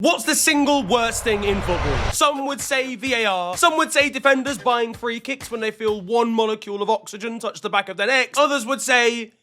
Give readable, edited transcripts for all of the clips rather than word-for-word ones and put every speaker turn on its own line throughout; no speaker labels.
What's the single worst thing in football? Some would say VAR, some would say defenders buying free kicks when they feel one molecule of oxygen touch the back of their necks, others would say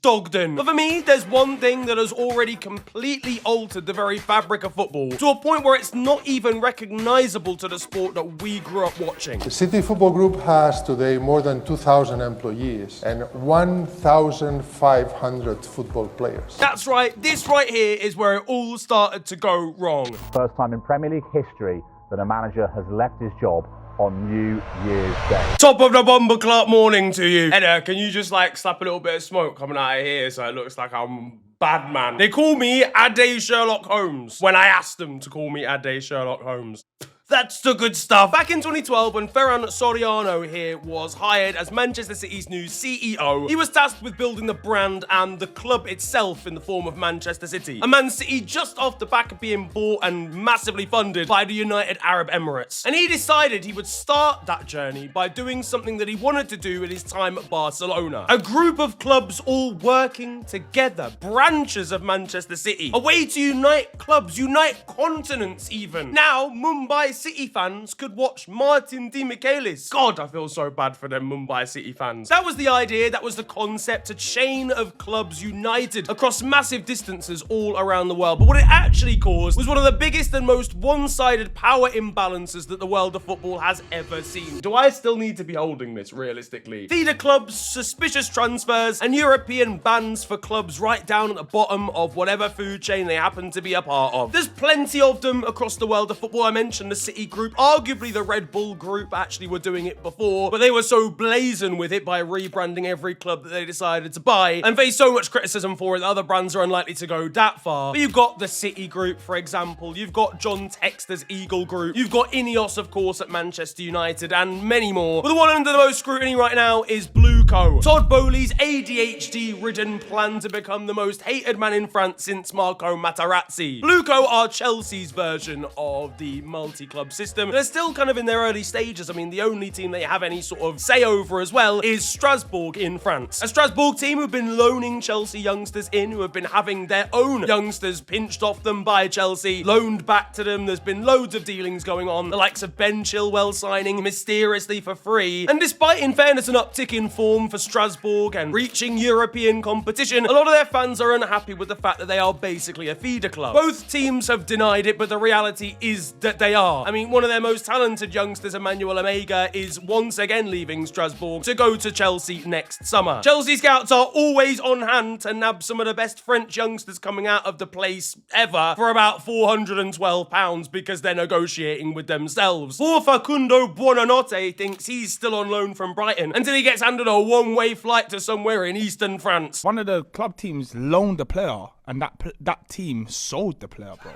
Dogden. But for me, there's one thing that has already completely altered the very fabric of football to a point where it's not even recognizable to the sport that we grew up watching.
The City Football Group has today more than 2,000 employees and 1,500 football players.
That's right, this right here is where it all started to go wrong.
First time in Premier League history that a manager has left his job on New Year's Day.
Top of the bomber clock morning to you. Edda, can you just slap a little bit of smoke coming out of here so it looks like I'm bad man? They call me Ade Sherlock Holmes when I asked them to call me Ade Sherlock Holmes. That's the good stuff. Back in 2012, when Ferran Soriano here was hired as Manchester City's new CEO, he was tasked with building the brand and the club itself in the form of Manchester City. A Man City just off the back of being bought and massively funded by the United Arab Emirates. And he decided he would start that journey by doing something that he wanted to do in his time at Barcelona. A group of clubs all working together, branches of Manchester City. A way to unite clubs, unite continents even. Now, Mumbai City fans could watch Martin Di Michelis. God, I feel so bad for them Mumbai City fans. That was the idea, that was the concept, a chain of clubs united across massive distances all around the world. But what it actually caused was one of the biggest and most one-sided power imbalances that the world of football has ever seen. Do I still need to be holding this realistically? Feeder clubs, suspicious transfers, and European bans for clubs right down at the bottom of whatever food chain they happen to be a part of. There's plenty of them across the world of football. I mentioned the City Group, arguably the Red Bull Group actually were doing it before, but they were so blazing with it by rebranding every club that they decided to buy and face so much criticism for it that other brands are unlikely to go that far. But you've got the City Group, for example, you've got John Textor's Eagle Group, you've got Ineos, of course, at Manchester United, and many more. But the one under the most scrutiny right now is BlueCo. Todd Boehly's ADHD-ridden plan to become the most hated man in France since Marco Materazzi. BlueCo are Chelsea's version of the multi-club system. They're still kind of in their early stages. I mean, the only team they have any sort of say over as well is Strasbourg in France. A Strasbourg team who've been loaning Chelsea youngsters in, who have been having their own youngsters pinched off them by Chelsea, loaned back to them. There's been loads of dealings going on. The likes of Ben Chilwell signing mysteriously for free. And despite, in fairness, an uptick in form for Strasbourg and reaching European competition, a lot of their fans are unhappy with the fact that they are basically a feeder club. Both teams have denied it, but the reality is that they are. I mean, one of their most talented youngsters, Emmanuel Omega, is once again leaving Strasbourg to go to Chelsea next summer. Chelsea scouts are always on hand to nab some of the best French youngsters coming out of the place ever for about £412 because they're negotiating with themselves. Poor Facundo Buonanotte thinks he's still on loan from Brighton until he gets handed a one-way flight to somewhere in eastern France.
One of the club teams loaned a player and that team sold the player, bro.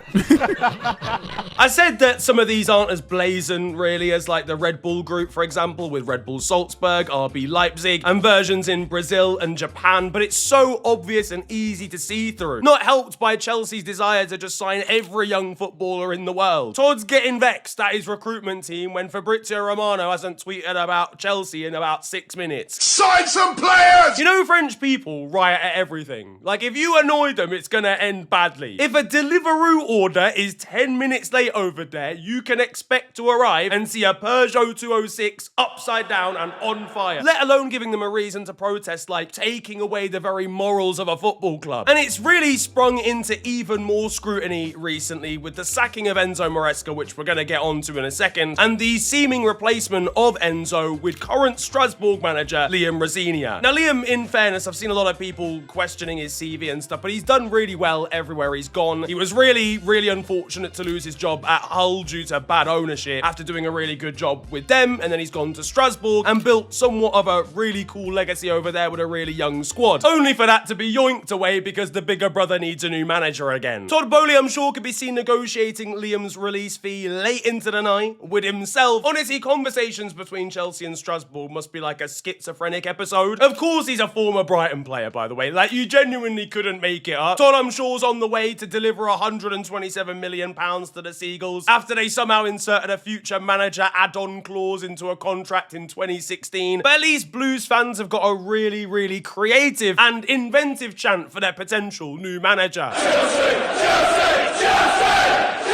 I said that some of these aren't as blazing, really, as like the Red Bull Group, for example, with Red Bull Salzburg, RB Leipzig, and versions in Brazil and Japan, but it's so obvious and easy to see through. Not helped by Chelsea's desire to just sign every young footballer in the world. Todd's getting vexed at his recruitment team when Fabrizio Romano hasn't tweeted about Chelsea in about 6 minutes.
Sign some players!
You know, French people riot at everything. Like, if you annoy them, it's gonna end badly. If a Deliveroo order is 10 minutes late over there, you can expect to arrive and see a Peugeot 206 upside down and on fire, let alone giving them a reason to protest, like taking away the very morals of a football club. And it's really sprung into even more scrutiny recently with the sacking of Enzo Maresca, which we're gonna get onto in a second, and the seeming replacement of Enzo with current Strasbourg manager Liam Rosenior. Now, Liam, in fairness, I've seen a lot of people questioning his CV and stuff, but he's done really well everywhere he's gone. He was really, really unfortunate to lose his job at Hull due to bad ownership after doing a really good job with them, and then he's gone to Strasbourg and built somewhat of a really cool legacy over there with a really young squad, only for that to be yoinked away because the bigger brother needs a new manager again. Todd Boehly, I'm sure, could be seen negotiating Liam's release fee late into the night with himself. Honestly, conversations between Chelsea and Strasbourg must be like a schizophrenic episode. Of course, he's a former Brighton player, by the way. Like, you genuinely couldn't make it up. Todd, I'm sure's on the way to deliver £127 million to the Seagulls after they somehow inserted a future manager add-on clause into a contract in 2016. But at least Blues fans have got a really, really creative and inventive chant for their potential new manager.
Chelsea! Chelsea! Chelsea!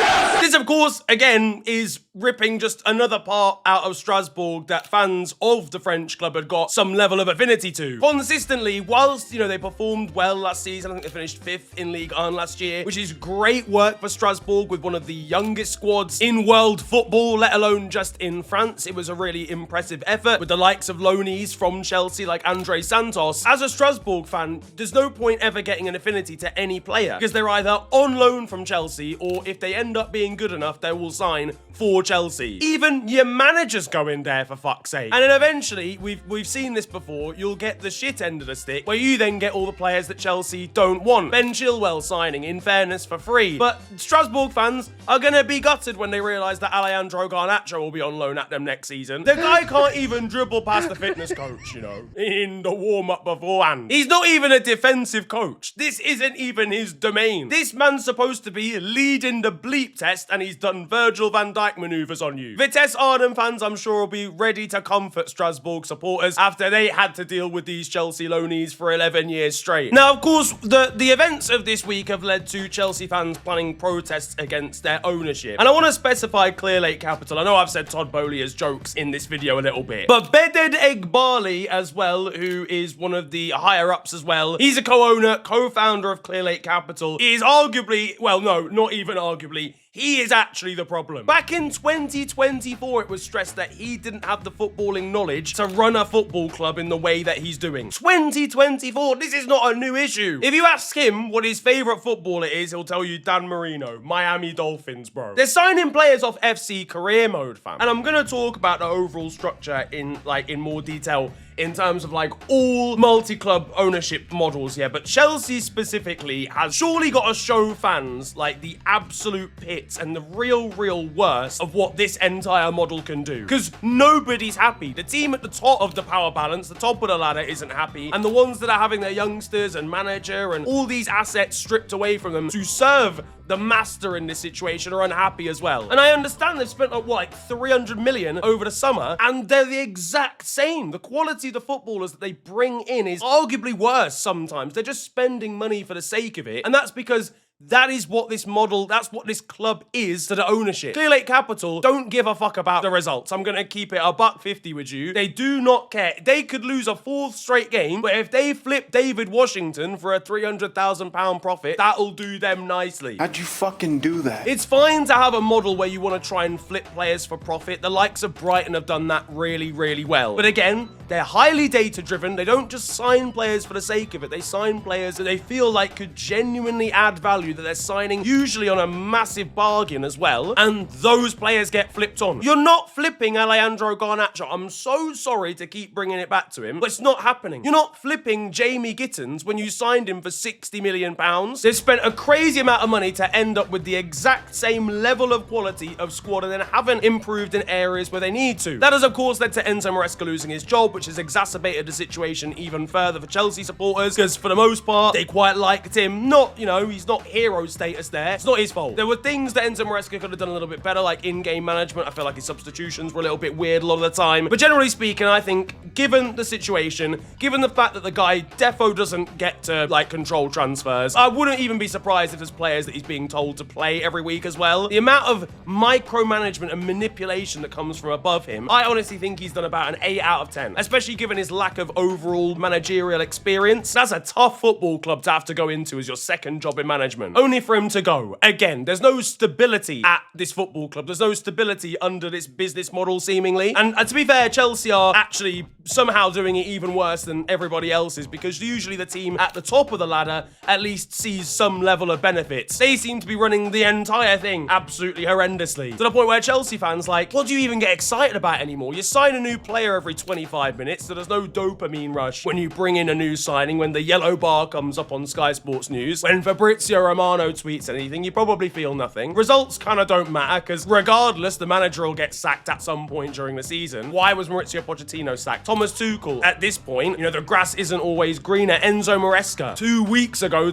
course, again, is ripping just another part out of Strasbourg that fans of the French club had got some level of affinity to. Consistently, whilst, they performed well last season, I think they finished 5th in Ligue 1 last year, which is great work for Strasbourg with one of the youngest squads in world football, let alone just in France. It was a really impressive effort with the likes of loanees from Chelsea like Andre Santos. As a Strasbourg fan, there's no point ever getting an affinity to any player because they're either on loan from Chelsea or if they end up being good enough, they will sign for Chelsea. Even your managers go in there, for fuck's sake. And then eventually, we've seen this before, you'll get the shit end of the stick where you then get all the players that Chelsea don't want. Ben Chilwell signing, in fairness, for free. But Strasbourg fans are going to be gutted when they realise that Alejandro Garnacho will be on loan at them next season. The guy can't even dribble past the fitness coach, in the warm-up beforehand. He's not even a defensive coach. This isn't even his domain. This man's supposed to be leading the bleep test and he's done Virgil van Dijk manoeuvres on you. Vitesse Arnhem fans, I'm sure, will be ready to comfort Strasbourg supporters after they had to deal with these Chelsea loanees for 11 years straight. Now, of course, the events of this week have led to Chelsea fans planning protests against their ownership. And I want to specify Clear Lake Capital. I know I've said Todd Bowley as jokes in this video a little bit, but Beded Egbali as well, who is one of the higher-ups as well, he's a co-owner, co-founder of Clear Lake Capital. He is arguably, well, no, not even arguably, he is actually the problem. Back in 2024, it was stressed that he didn't have the footballing knowledge to run a football club in the way that he's doing. 2024, this is not a new issue. If you ask him what his favorite footballer is, he'll tell you Dan Marino, Miami Dolphins, bro. They're signing players off FC career mode, fam. And I'm gonna talk about the overall structure in more detail in terms of all multi-club ownership models here, but Chelsea specifically has surely got to show fans the absolute pits and the real worst of what this entire model can do. Because nobody's happy. The team at the top of the power balance, the top of the ladder, isn't happy, and the ones that are having their youngsters and manager and all these assets stripped away from them to serve the master in this situation are unhappy as well. And I understand they've spent 300 million over the summer, and they're the exact same. The quality of the footballers that they bring in is arguably worse sometimes. They're just spending money for the sake of it, and that's because that is what this model, that's what this club is to the ownership. Clear Lake Capital don't give a fuck about the results. I'm going to keep it $1.50 with you. They do not care. They could lose a 4th straight game, but if they flip David Washington for a £300,000 profit, that'll do them nicely.
How'd you fucking do that?
It's fine to have a model where you want to try and flip players for profit. The likes of Brighton have done that really well. But again, they're highly data-driven. They don't just sign players for the sake of it. They sign players that they feel like could genuinely add value, that they're signing usually on a massive bargain as well, and those players get flipped on. You're not flipping Alejandro Garnacho. I'm so sorry to keep bringing it back to him, but it's not happening. You're not flipping Jamie Gittins when you signed him for £60 million. They've spent a crazy amount of money to end up with the exact same level of quality of squad and then haven't improved in areas where they need to. That has, of course, led to Enzo Maresca losing his job, which has exacerbated the situation even further for Chelsea supporters, because for the most part, they quite liked him. Not, he's not hero status there. It's not his fault. There were things that Enzo Maresca could have done a little bit better, like in-game management. I feel like his substitutions were a little bit weird a lot of the time. But generally speaking, I think, given the situation, given the fact that the guy defo doesn't get to, control transfers, I wouldn't even be surprised if there's players that he's being told to play every week as well. The amount of micromanagement and manipulation that comes from above him, I honestly think he's done about an 8 out of 10, especially given his lack of overall managerial experience. That's a tough football club to have to go into as your second job in management, only for him to go. Again, there's no stability at this football club. There's no stability under this business model, seemingly. And to be fair, Chelsea are actually somehow doing it even worse than everybody else is, because usually the team at the top of the ladder at least sees some level of benefits. They seem to be running the entire thing absolutely horrendously, to the point where Chelsea fans what do you even get excited about anymore? You sign a new player every 25 minutes, so there's no dopamine rush when you bring in a new signing, when the yellow bar comes up on Sky Sports News, when Fabrizio Romano tweets anything, you probably feel nothing. Results kind of don't matter, because regardless, the manager will get sacked at some point during the season. Why was Maurizio Pochettino sacked? Thomas Tuchel, at this point, the grass isn't always greener. Enzo Maresca, 3 weeks ago,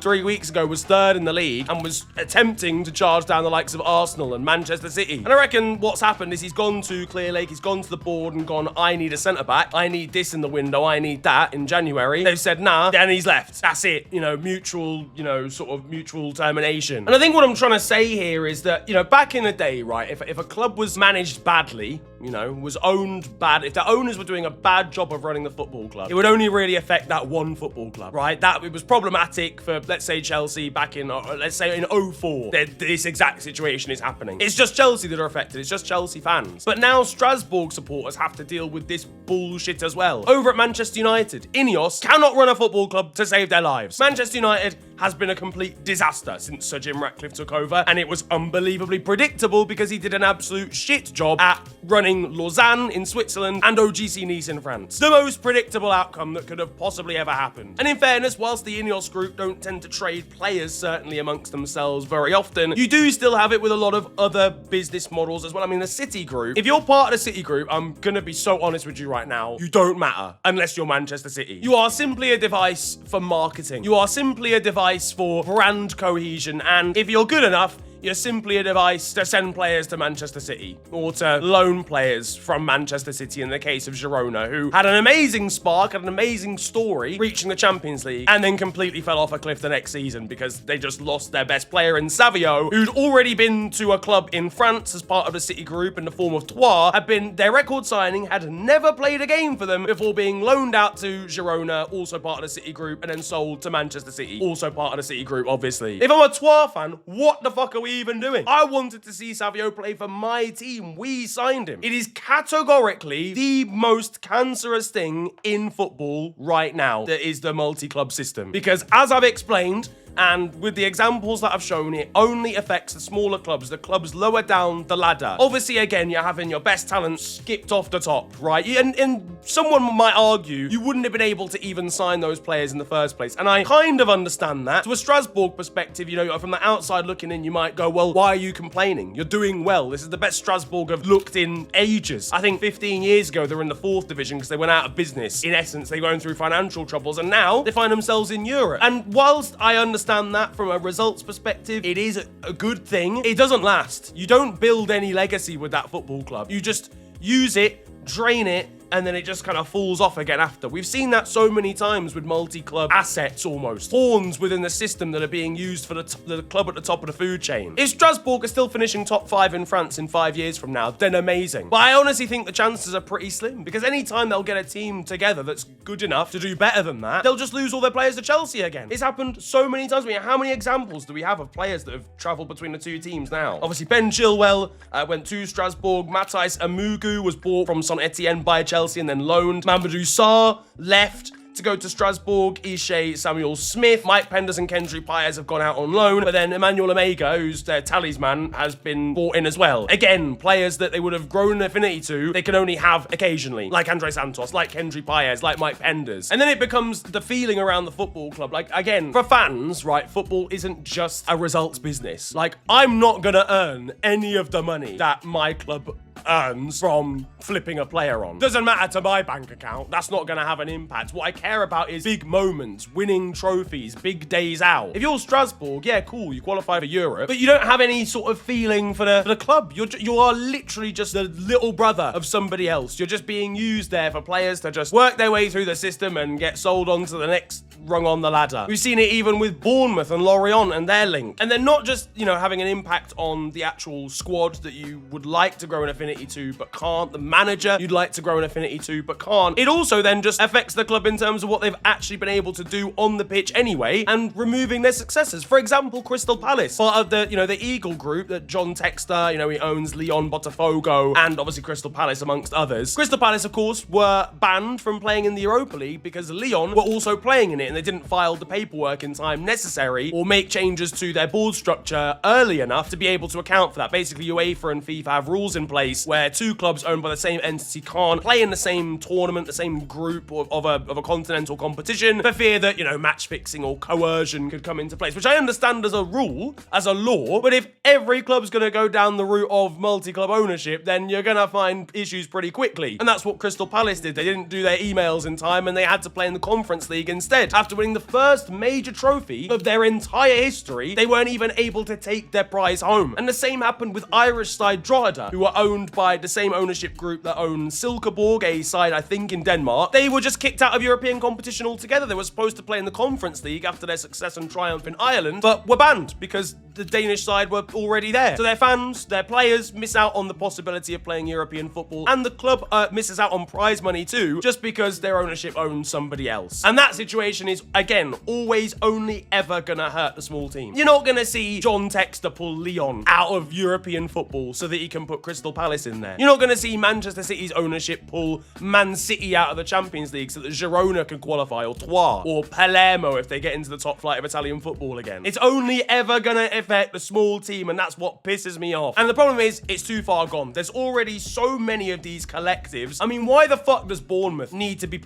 was 3rd in the league and was attempting to charge down the likes of Arsenal and Manchester City. And I reckon what's happened is he's gone to Clear Lake, he's gone to the board and gone, I need a centre-back. I I need this in the window, I need that in January. They've said, nah, then he's left. That's it. You know, mutual, sort of mutual termination. And I think what I'm trying to say here is that, back in the day, right, if a club was managed badly, was owned bad, if the owners were doing a bad job of running the football club, it would only really affect that one football club, right? That it was problematic for, let's say, Chelsea back in, let's say in 04, this exact situation is happening. It's just Chelsea that are affected. It's just Chelsea fans. But now Strasbourg supporters have to deal with this bullshit as well. Over at Manchester United, Ineos cannot run a football club to save their lives. Manchester United has been a complete disaster since Sir Jim Ratcliffe took over, and it was unbelievably predictable because he did an absolute shit job at running Lausanne in Switzerland and OGC Nice in France. The most predictable outcome that could have possibly ever happened. And in fairness, whilst the Ineos group don't tend to trade players, certainly amongst themselves very often, you do still have it with a lot of other business models as well. I mean, the City group, if you're part of the City group, I'm gonna be so honest with you right now, you don't matter unless you're Manchester City. You are simply a device for marketing. You are simply a device for brand cohesion, and if you're good enough, you're simply a device to send players to Manchester City, or to loan players from Manchester City in the case of Girona, who had an amazing spark, had an amazing story, reaching the Champions League, and then completely fell off a cliff the next season because they just lost their best player in Savio, who'd already been to a club in France as part of the City group in the form of Troyes, had been their record signing, had never played a game for them before being loaned out to Girona, also part of the City group, and then sold to Manchester City, also part of the City group, obviously. If I'm a Troyes fan, what the fuck are we even doing? I wanted to see Savio play for my team. We signed him. It is categorically the most cancerous thing in football right now that is the multi-club system. Because as I've explained, and with the examples that I've shown, it only affects the smaller clubs, the clubs lower down the ladder. Obviously, again, you're having your best talent skipped off the top, right? And someone might argue you wouldn't have been able to even sign those players in the first place. And I kind of understand that. To a Strasbourg perspective, from the outside looking in, you might go, well, why are you complaining? You're doing well. This is the best Strasbourg have looked in ages. I think 15 years ago, they were in the 4th division because they went out of business. In essence, they were going through financial troubles, and now they find themselves in Europe. And whilst I understand that from a results perspective, it is a good thing. It doesn't last. You don't build any legacy with that football club. You just use it, drain it, and then it just kind of falls off again after. We've seen that so many times with multi-club assets almost. Pawns within the system that are being used for the club at the top of the food chain. If Strasbourg are still finishing top 5 in France in 5 years from now, then amazing. But I honestly think the chances are pretty slim, because anytime they'll get a team together that's good enough to do better than that, they'll just lose all their players to Chelsea again. It's happened so many times. I mean, how many examples do we have of players that have travelled between the two teams now? Obviously, Ben Chilwell went to Strasbourg. Matthijs Amugu was bought from Saint Etienne by Chelsea and then loaned. Mamadou Sarr left to go to Strasbourg. Ishe Samuel Smith, Mike Penders and Kendry Paez have gone out on loan, but then Emmanuel Omega, who's their talisman, has been bought in as well. Again, players that they would have grown an affinity to, they can only have occasionally, like Andre Santos, like Kendry Paez, like Mike Penders. And then it becomes the feeling around the football club. Like, again, for fans, right, football isn't just a results business. Like, I'm not gonna earn any of the money that my club earns from flipping a player on. Doesn't matter to my bank account. That's not going to have an impact. What I care about is big moments, winning trophies, big days out. If you're Strasbourg, yeah, cool, you qualify for Europe, but you don't have any sort of feeling for the club. You are literally just the little brother of somebody else. You're just being used there for players to just work their way through the system and get sold on to the next rung on the ladder. We've seen it even with Bournemouth and Lorient and their link. And they're not just, having an impact on the actual squad that you would like to grow an affinity to but can't, the manager you'd like to grow an affinity to but can't. It also then just affects the club in terms of what they've actually been able to do on the pitch anyway, and removing their successors. For example, Crystal Palace, part of the, the Eagle group that John Textor, he owns Lyon, Botafogo, and obviously Crystal Palace amongst others. Crystal Palace, of course, were banned from playing in the Europa League because Lyon were also playing in it, and they didn't file the paperwork in time necessary or make changes to their board structure early enough to be able to account for that. Basically, UEFA and FIFA have rules in place where two clubs owned by the same entity can't play in the same tournament, the same group of a continental competition, for fear that, match fixing or coercion could come into place, which I understand as a rule, as a law, but if every club's going to go down the route of multi-club ownership, then you're going to find issues pretty quickly. And that's what Crystal Palace did. They didn't do their emails in time, and they had to play in the Conference League instead. after winning the first major trophy of their entire history, they weren't even able to take their prize home. And the same happened with Irish side Drogheda, who were owned by the same ownership group that owned Silkeborg, a side I think in Denmark. They were just kicked out of European competition altogether. They were supposed to play in the Conference League after their success and triumph in Ireland, but were banned because the Danish side were already there. So their fans, their players miss out on the possibility of playing European football, and the club misses out on prize money too, just because their ownership owns somebody else. And that situation is, again, always only ever gonna hurt the small team. You're not gonna see John Textor pull Lyon out of European football so that he can put Crystal Palace in there. You're not gonna see Manchester City's ownership pull Man City out of the Champions League so that Girona can qualify, or Troyes, or Palermo if they get into the top flight of Italian football again. It's only ever gonna affect the small team, and that's what pisses me off. And the problem is, it's too far gone. There's already so many of these collectives. I mean, why the fuck does Bournemouth need to be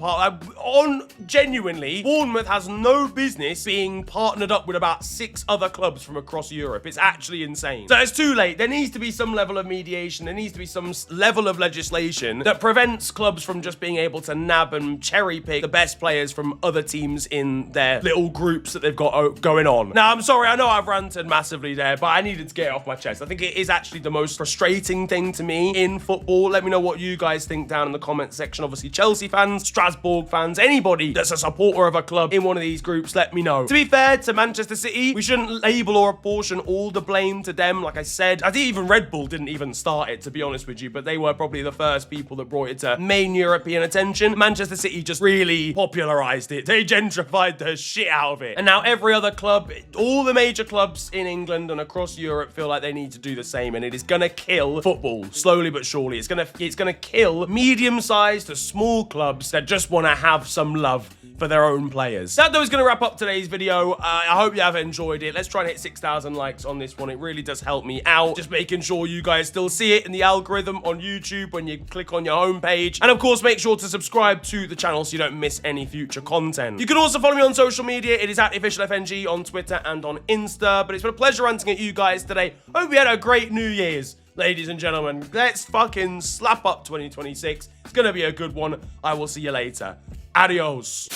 genuinely, Bournemouth has no business being partnered up with about 6 other clubs from across Europe. It's actually insane. So it's too late. There needs to be some level of mediation. There needs to be some level of legislation that prevents clubs from just being able to nab and cherry pick the best players from other teams in their little groups that they've got going on. Now, I'm sorry, I know I've ranted massively there, but I needed to get it off my chest. I think it is actually the most frustrating thing to me in football. Let me know what you guys think down in the comment section. Obviously, Chelsea fans, Strasbourg fans, anybody that's a supporter of a club in one of these groups, let me know. To be fair to Manchester City, we shouldn't label or apportion all the blame to them. Like I said, I think even Red Bull didn't even start it, to be honest with you, but they were probably the first people that brought it to main European attention. Manchester City just really popularized it. They gentrified the shit out of it. And now every other club, all the major clubs in England and across Europe feel like they need to do the same, and it is gonna kill football slowly but surely. It's gonna kill medium-sized to small clubs that just want to have some love for their own players. That though is going to wrap up today's video. I hope you have enjoyed it. Let's try and hit 6,000 likes on this one. It really does help me out. Just making sure you guys still see it in the algorithm on YouTube when you click on your homepage. And of course, make sure to subscribe to the channel so you don't miss any future content. You can also follow me on social media. It is at officialfng on Twitter and on Insta. But it's been a pleasure ranting at you guys today. Hope you had a great New Year's. Ladies and gentlemen, let's fucking slap up 2026. It's gonna be a good one. I will see you later. Adios.